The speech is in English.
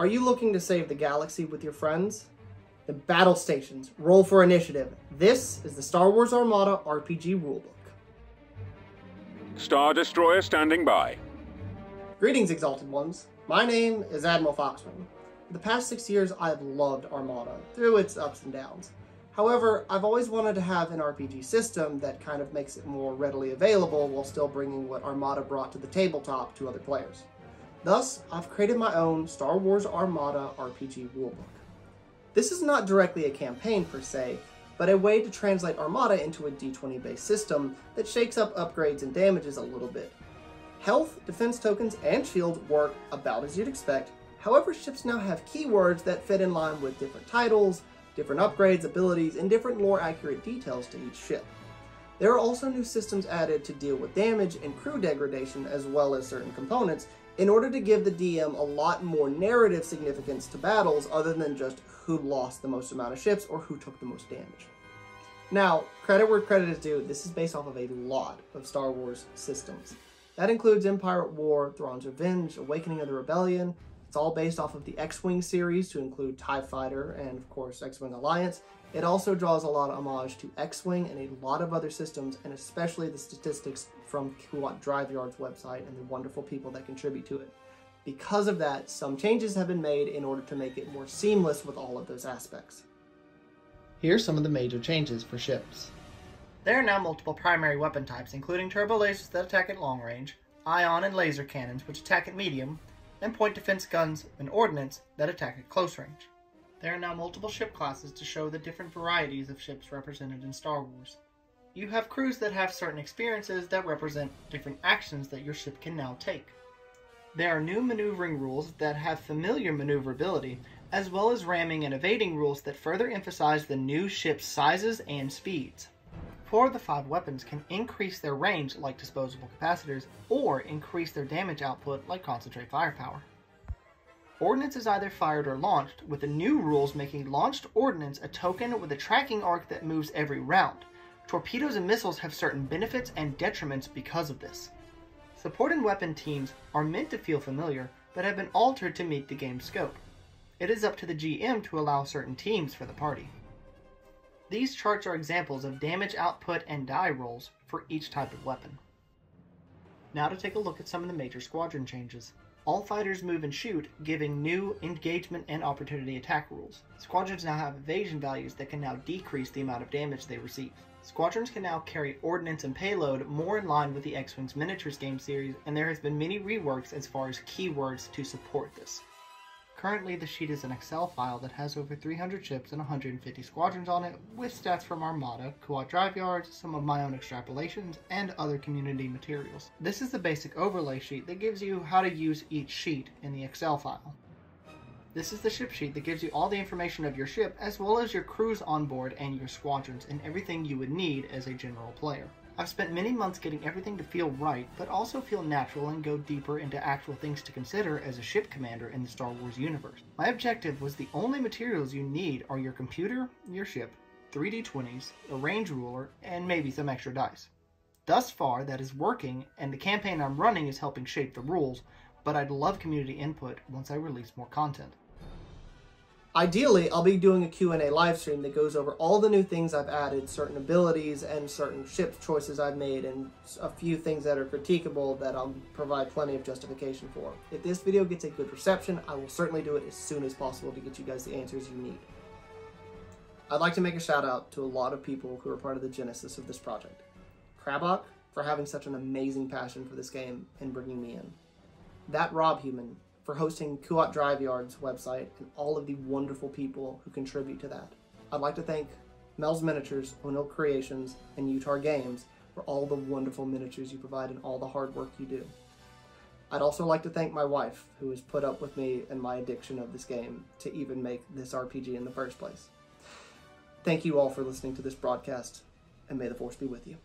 Are you looking to save the galaxy with your friends? The battle stations, roll for initiative. This is the Star Wars Armada RPG Rulebook. Star Destroyer standing by. Greetings, Exalted Ones. My name is Admiral Foxman. For the past 6 years, I have loved Armada, through its ups and downs. However, I've always wanted to have an RPG system that kind of makes it more readily available while still bringing what Armada brought to the tabletop to other players. Thus, I've created my own Star Wars Armada RPG Rulebook. This is not directly a campaign per se, but a way to translate Armada into a D20 based system that shakes up upgrades and damages a little bit. Health, defense tokens, and shields work about as you'd expect. However, ships now have keywords that fit in line with different titles, different upgrades, abilities, and different lore accurate details to each ship. There are also new systems added to deal with damage and crew degradation, as well as certain components, in order to give the DM a lot more narrative significance to battles other than just who lost the most amount of ships or who took the most damage. Now, credit where credit is due, this is based off of a lot of Star Wars systems. That includes Empire at War, Thrawn's Revenge, Awakening of the Rebellion. It's all based off of the X-Wing series to include TIE Fighter and, of course, X-Wing Alliance. It also draws a lot of homage to X-Wing and a lot of other systems, and especially the statistics from Kuat Driveyard's website and the wonderful people that contribute to it. Because of that, some changes have been made in order to make it more seamless with all of those aspects. Here's some of the major changes for ships. There are now multiple primary weapon types, including turbo lasers that attack at long range, ion and laser cannons which attack at medium, and point defense guns and ordnance that attack at close range. There are now multiple ship classes to show the different varieties of ships represented in Star Wars. You have crews that have certain experiences that represent different actions that your ship can now take. There are new maneuvering rules that have familiar maneuverability, as well as ramming and evading rules that further emphasize the new ship's sizes and speeds. 4 of the 5 weapons can increase their range like disposable capacitors, or increase their damage output like concentrate firepower. Ordnance is either fired or launched, with the new rules making launched ordnance a token with a tracking arc that moves every round. Torpedoes and missiles have certain benefits and detriments because of this. Support and weapon teams are meant to feel familiar, but have been altered to meet the game's scope. It is up to the GM to allow certain teams for the party. These charts are examples of damage output and die rolls for each type of weapon. Now to take a look at some of the major squadron changes. All fighters move and shoot, giving new engagement and opportunity attack rules. Squadrons now have evasion values that can now decrease the amount of damage they receive. Squadrons can now carry ordnance and payload more in line with the X-Wing's miniatures game series, and there has been many reworks as far as keywords to support this. Currently, the sheet is an Excel file that has over 300 ships and 150 squadrons on it, with stats from Armada, Kuat Driveyards, some of my own extrapolations, and other community materials. This is the basic overlay sheet that gives you how to use each sheet in the Excel file. This is the ship sheet that gives you all the information of your ship, as well as your crews on board and your squadrons, and everything you would need as a general player. I've spent many months getting everything to feel right, but also feel natural and go deeper into actual things to consider as a ship commander in the Star Wars universe. My objective was the only materials you need are your computer, your ship, 3D20s, a range ruler, and maybe some extra dice. Thus far, that is working, and the campaign I'm running is helping shape the rules, but I'd love community input once I release more content. Ideally, I'll be doing a Q&A live stream that goes over all the new things I've added, certain abilities and certain ship choices I've made, and a few things that are critiquable that I'll provide plenty of justification for. If this video gets a good reception, I will certainly do it as soon as possible to get you guys the answers you need. I'd like to make a shout out to a lot of people who are part of the genesis of this project. Krabok, for having such an amazing passion for this game and bringing me in. That Rob Human, for hosting Kuat Driveyard's website and all of the wonderful people who contribute to that. I'd like to thank Mel's Miniatures, Onil Creations, and Utah Games for all the wonderful miniatures you provide and all the hard work you do. I'd also like to thank my wife, who has put up with me and my addiction of this game to even make this RPG in the first place. Thank you all for listening to this broadcast, and may the Force be with you.